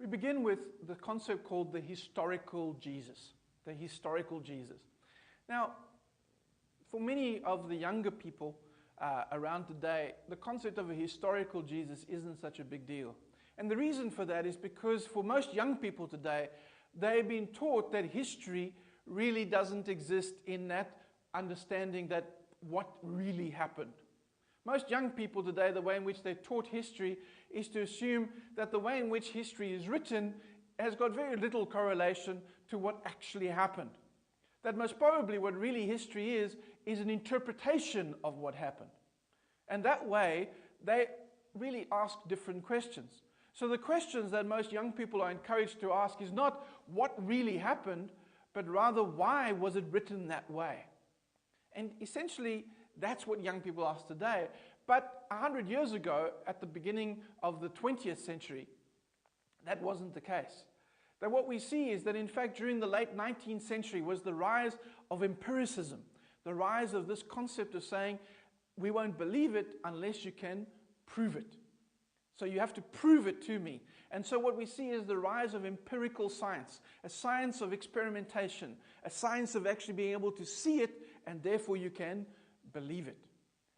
we begin with the concept called the historical Jesus. The historical Jesus. Now, for many of the younger people around today, the concept of a historical Jesus isn't such a big deal. And the reason for that is because for most young people today, they've been taught that history really doesn't exist in that understanding that what really happened. Most young people today, the way in which they're taught history is to assume that the way in which history is written has got very little correlation to what actually happened. That most probably what really history is an interpretation of what happened. And that way, they really ask different questions. So the questions that most young people are encouraged to ask is not what really happened, but rather why was it written that way? And essentially, that's what young people ask today. But 100 years ago, at the beginning of the 20th century, that wasn't the case. That what we see is that, in fact, during the late 19th century was the rise of empiricism, the rise of this concept of saying, we won't believe it unless you can prove it. So you have to prove it to me. And so what we see is the rise of empirical science, a science of experimentation, a science of actually being able to see it, and therefore you can believe it.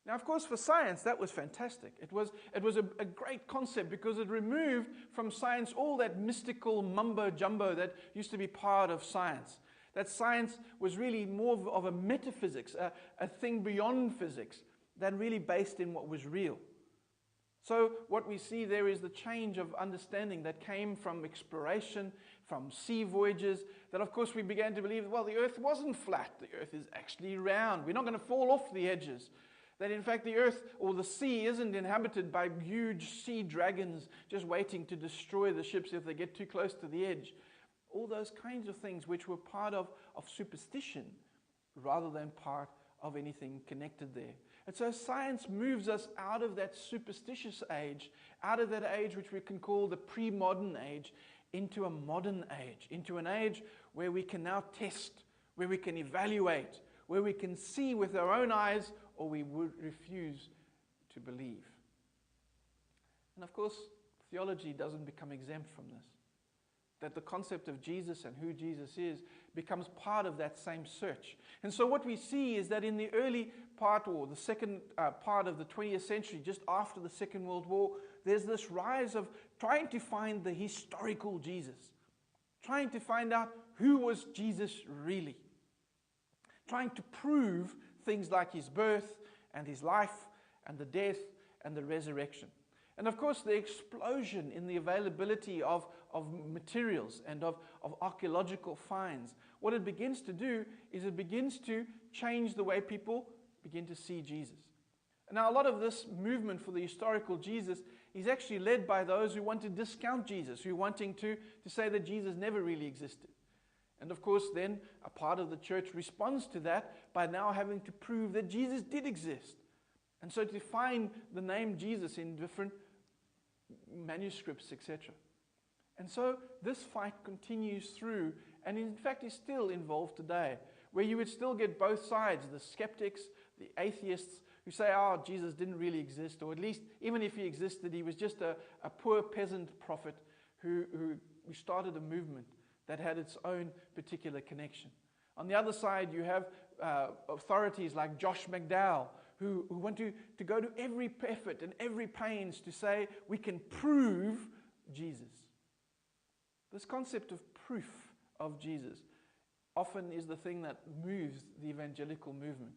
Now, of course, for science, that was fantastic. It was a great concept because it removed from science all that mystical mumbo-jumbo that used to be part of science. That science was really more of a metaphysics, a thing beyond physics, than really based in what was real. So what we see there is the change of understanding that came from exploration, from sea voyages, that of course we began to believe, well, the earth wasn't flat, the earth is actually round, we're not going to fall off the edges. That in fact the earth or the sea isn't inhabited by huge sea dragons just waiting to destroy the ships if they get too close to the edge. All those kinds of things which were part of superstition rather than part of anything connected there. And so science moves us out of that superstitious age, out of that age which we can call the pre-modern age, into a modern age, into an age where we can now test, where we can evaluate, where we can see with our own eyes, or we would refuse to believe. And of course, theology doesn't become exempt from this. That the concept of Jesus and who Jesus is becomes part of that same search. And so what we see is that in the early part, or the second part of the 20th century, just after the Second World War, there's this rise of trying to find the historical Jesus. Trying to find out who was Jesus really. Trying to prove things like his birth and his life and the death and the resurrection. And of course, the explosion in the availability of materials and of archaeological finds, what it begins to do is it begins to change the way people begin to see Jesus. And now a lot of this movement for the historical Jesus is actually led by those who want to discount Jesus, who are wanting to say that Jesus never really existed. And of course, then a part of the church responds to that by now having to prove that Jesus did exist. And so to find the name Jesus in different manuscripts, etc. And so this fight continues through, and in fact is still involved today, where you would still get both sides, the skeptics, the atheists, who say, oh, Jesus didn't really exist, or at least, even if he existed, he was just a poor peasant prophet who started a movement that had its own particular connection. On the other side, you have authorities like Josh McDowell, who want to go to every effort and every pains to say, we can prove Jesus. This concept of proof of Jesus often is the thing that moves the evangelical movement,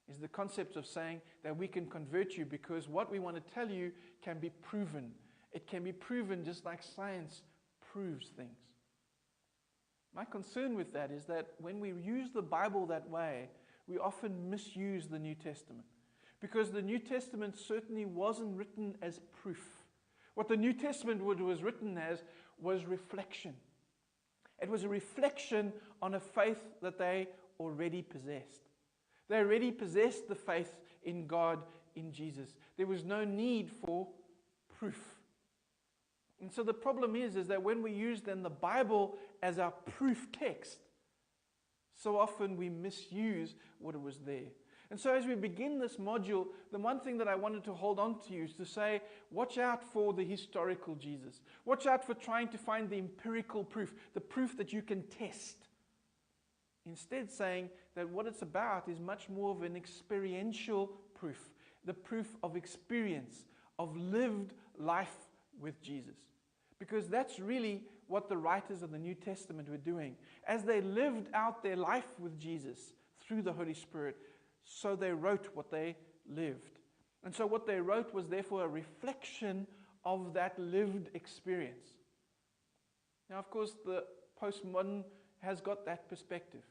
is the concept of saying that we can convert you because what we want to tell you can be proven. It can be proven just like science proves things. My concern with that is that when we use the Bible that way, we often misuse the New Testament. Because the New Testament certainly wasn't written as proof. What the New Testament was written as was reflection. It was a reflection on a faith that they already possessed. They already possessed the faith in God, in Jesus. There was no need for proof. And so the problem is that when we use then the Bible as our proof text, so often we misuse what was there. And so as we begin this module, the one thing that I wanted to hold on to you is to say, watch out for the historical Jesus. Watch out for trying to find the empirical proof, the proof that you can test. Instead saying that what it's about is much more of an experiential proof, the proof of experience, of lived life with Jesus. Because that's really what the writers of the New Testament were doing. As they lived out their life with Jesus through the Holy Spirit, so they wrote what they lived. And so what they wrote was therefore a reflection of that lived experience. Now, of course, the postmodern has got that perspective.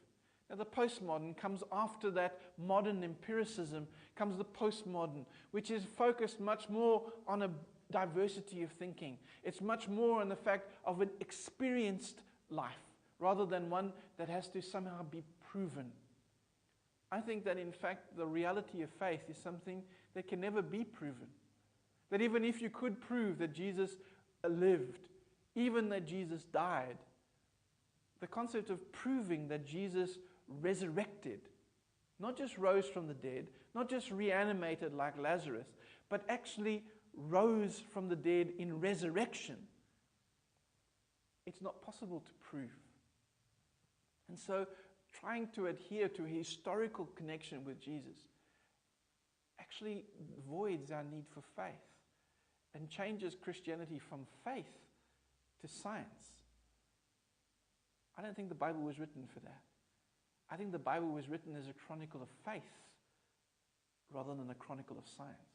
Now, the postmodern comes after that modern empiricism, comes the postmodern, which is focused much more on a diversity of thinking. It's much more on the fact of an experienced life, rather than one that has to somehow be proven. I think that, in fact, the reality of faith is something that can never be proven. That even if you could prove that Jesus lived, even that Jesus died, the concept of proving that Jesus resurrected, not just rose from the dead, not just reanimated like Lazarus, but actually rose from the dead in resurrection, it's not possible to prove. And so trying to adhere to a historical connection with Jesus actually voids our need for faith and changes Christianity from faith to science. I don't think the Bible was written for that. I think the Bible was written as a chronicle of faith rather than a chronicle of science.